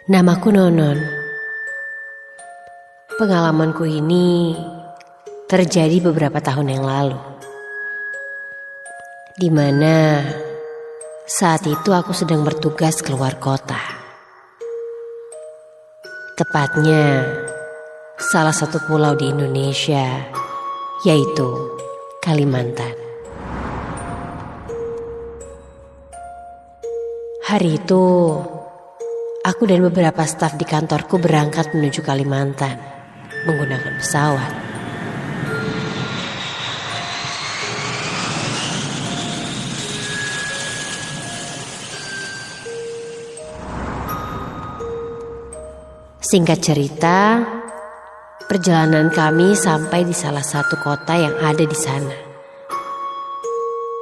Namaku Nonon. Pengalamanku ini terjadi beberapa tahun yang lalu, di mana saat itu aku sedang bertugas keluar kota. Tepatnya salah satu pulau di Indonesia, yaitu Kalimantan. Hari itu aku dan beberapa staf di kantorku berangkat menuju Kalimantan menggunakan pesawat. Singkat cerita, perjalanan kami sampai di salah satu kota yang ada di sana.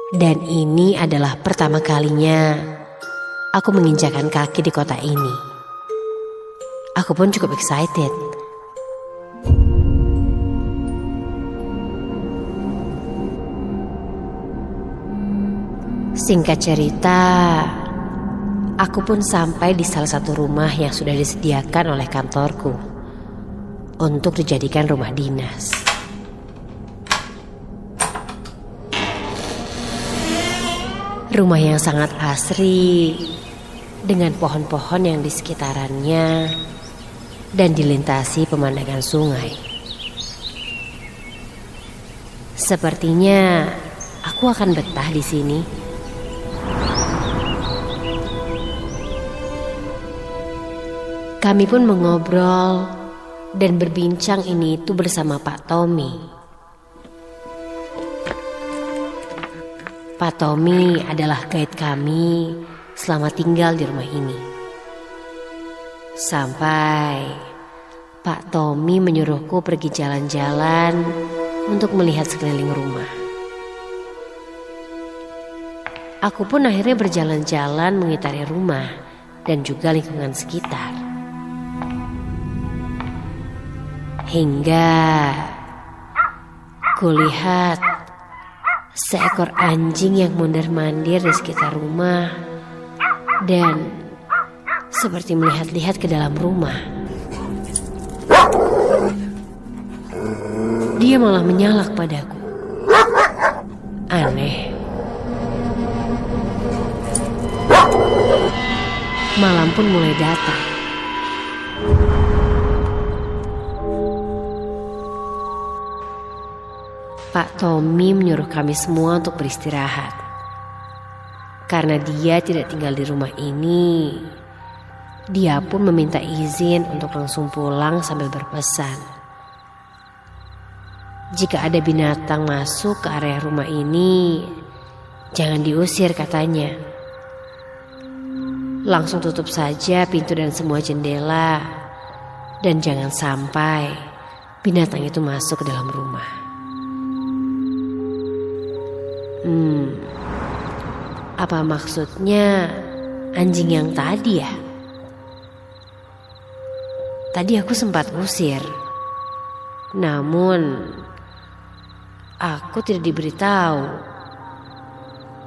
Dan ini adalah pertama kalinya aku menginjakan kaki di kota ini. Aku pun cukup excited. Singkat cerita, aku pun sampai di salah satu rumah yang sudah disediakan oleh kantorku untuk dijadikan rumah dinas. Rumah yang sangat asri, dengan pohon-pohon yang di sekitarannya dan dilintasi pemandangan sungai. Sepertinya aku akan betah di sini. Kami pun mengobrol dan berbincang ini itu bersama Pak Tommy. Pak Tommy adalah guide kami selama tinggal di rumah ini. Sampai Pak Tommy menyuruhku pergi jalan-jalan untuk melihat sekeliling rumah. Aku pun akhirnya berjalan-jalan mengitari rumah dan juga lingkungan sekitar. Hingga kulihat seekor anjing yang mondar-mandir di sekitar rumah dan seperti melihat-lihat ke dalam rumah. Dia malah menyalak padaku. Aneh. Malam pun mulai datang. Pak Tommy menyuruh kami semua untuk beristirahat. Karena dia tidak tinggal di rumah ini, dia pun meminta izin untuk langsung pulang sambil berpesan. Jika ada binatang masuk ke area rumah ini, jangan diusir katanya. Langsung tutup saja pintu dan semua jendela, dan jangan sampai binatang itu masuk ke dalam rumah. Apa maksudnya anjing yang tadi ya? Tadi aku sempat usir, namun aku tidak diberitahu.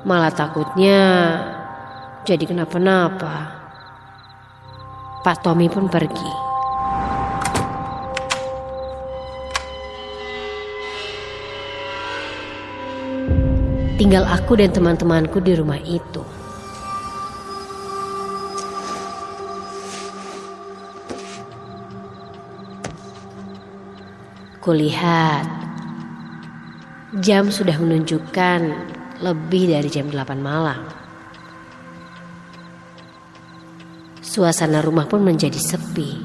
Malah takutnya jadi kenapa-napa. Pak Tommy pun pergi. Tinggal aku dan teman-temanku di rumah itu. Kulihat jam sudah menunjukkan lebih dari jam 8 malam. Suasana rumah pun menjadi sepi.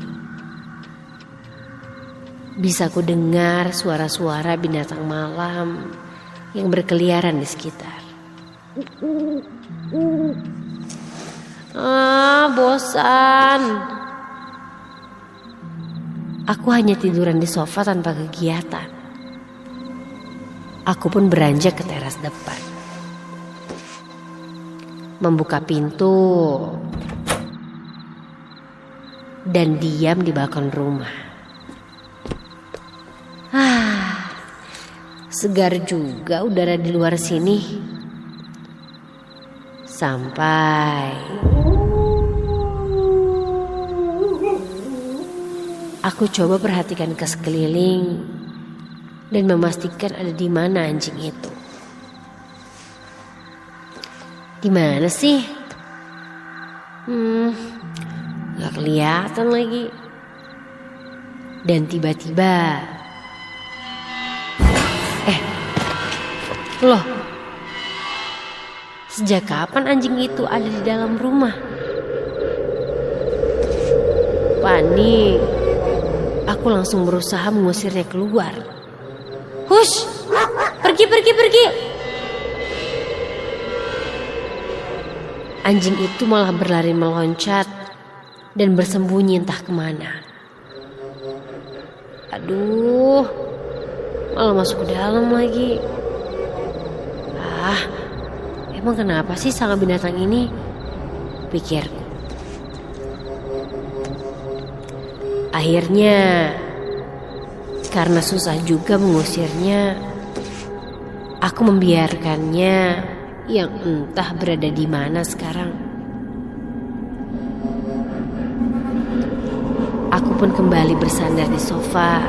Bisa ku dengar suara-suara binatang malam yang berkeliaran di sekitar. Bosan. Aku hanya tiduran di sofa tanpa kegiatan. Aku pun beranjak ke teras depan. Membuka pintu dan diam di balkon rumah. Segar juga udara di luar sini. Sampai Aku coba perhatikan ke sekeliling dan memastikan ada di mana anjing itu. Di mana sih? Gak kelihatan lagi. Dan tiba-tiba, loh, sejak kapan anjing itu ada di dalam rumah? Panik, aku langsung berusaha mengusirnya keluar. Hush, pergi. Anjing itu malah berlari meloncat dan bersembunyi entah kemana. Aduh, malah masuk ke dalam lagi. Emang kenapa sih sama binatang ini? Pikirku. Akhirnya, karena susah juga mengusirnya, aku membiarkannya yang entah berada di mana sekarang. Aku pun kembali bersandar di sofa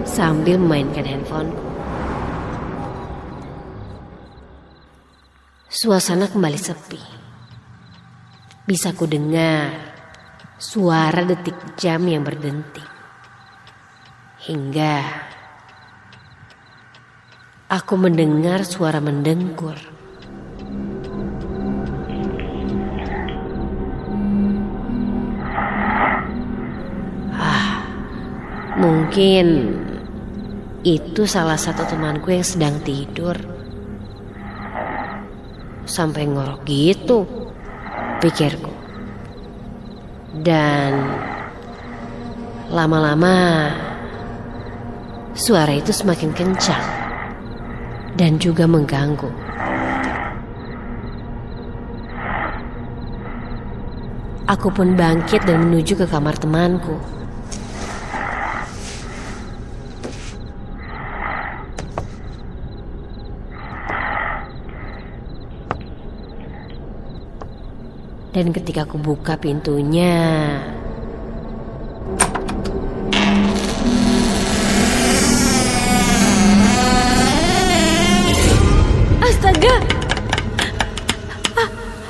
sambil memainkan handphoneku. Suasana kembali sepi. Bisa ku dengar suara detik jam yang berdenting. Hingga aku mendengar suara mendengkur. Mungkin itu salah satu temanku yang sedang tidur. Sampai ngorok gitu, pikirku. Dan lama-lama suara itu semakin kencang dan juga mengganggu. Aku pun bangkit dan menuju ke kamar temanku. Dan ketika aku buka pintunya, astaga,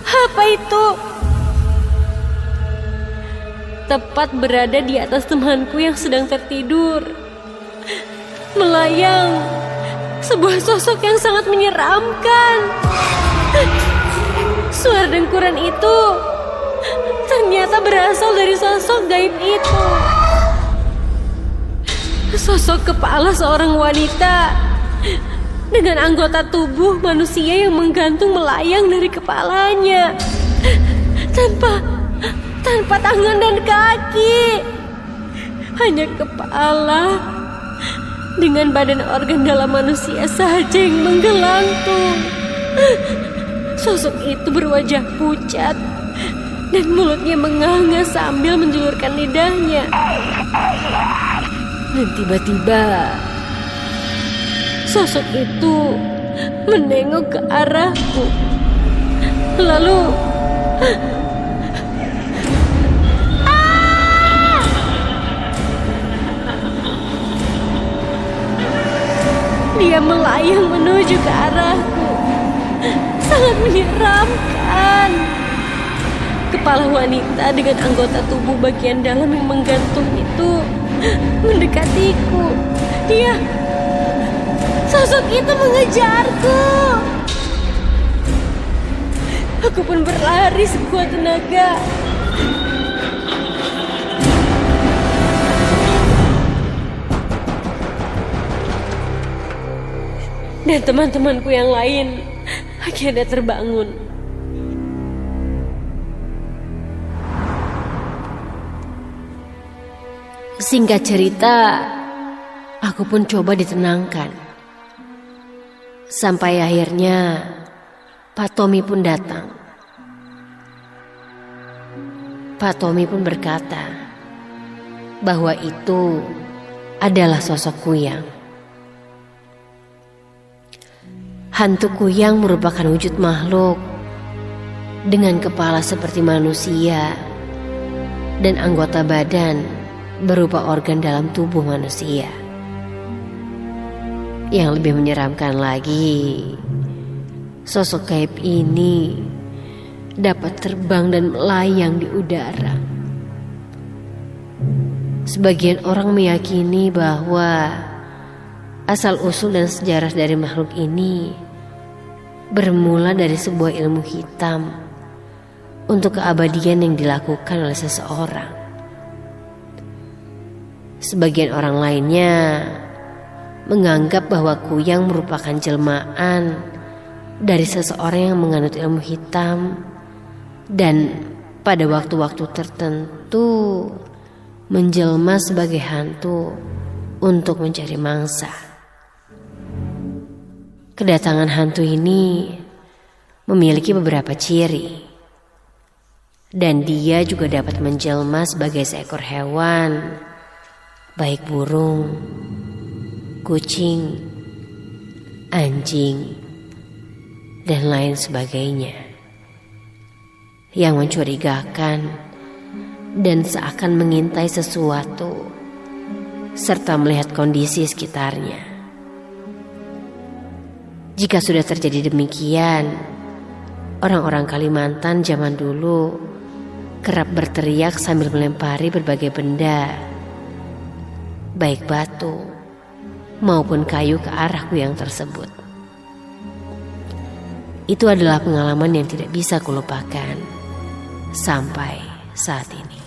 apa itu? Tepat berada di atas temanku yang sedang tertidur, melayang sebuah sosok yang sangat menyeramkan. Suara dengkuran itu ternyata berasal dari sosok gaib itu. Sosok kepala seorang wanita dengan anggota tubuh manusia yang menggantung melayang dari kepalanya, tanpa tangan dan kaki, hanya kepala dengan badan organ dalam manusia saja yang menggelantung. Sosok itu berwajah pucat dan mulutnya menganga sambil menjulurkan lidahnya. Dan tiba-tiba sosok itu menengok ke arahku. Lalu dia melayang menuju ke arahku. Sangat menyeramkan. Kepala wanita dengan anggota tubuh bagian dalam yang menggantung itu mendekatiku. Sosok itu mengejarku. Aku pun berlari sekuat tenaga. Dan teman-temanku yang lain akhirnya terbangun. Singkat cerita, aku pun coba ditenangkan. Sampai akhirnya Pak Tommy pun datang. Pak Tommy pun berkata bahwa itu adalah sosok Kuyang. Hantu Kuyang merupakan wujud makhluk dengan kepala seperti manusia dan anggota badan berupa organ dalam tubuh manusia. Yang lebih menyeramkan lagi, sosok gaib ini dapat terbang dan melayang di udara. Sebagian orang meyakini bahwa asal-usul dan sejarah dari makhluk ini bermula dari sebuah ilmu hitam untuk keabadian yang dilakukan oleh seseorang. Sebagian orang lainnya menganggap bahwa kuyang merupakan jelmaan dari seseorang yang menganut ilmu hitam dan pada waktu-waktu tertentu menjelma sebagai hantu untuk mencari mangsa. Kedatangan hantu ini memiliki beberapa ciri, dan dia juga dapat menjelma sebagai seekor hewan, baik burung, kucing, anjing, dan lain sebagainya, yang mencurigakan dan seakan mengintai sesuatu serta melihat kondisi sekitarnya. Jika sudah terjadi demikian, orang-orang Kalimantan zaman dulu kerap berteriak sambil melempari berbagai benda, baik batu maupun kayu ke arah kuyang tersebut. Itu adalah pengalaman yang tidak bisa kulupakan sampai saat ini.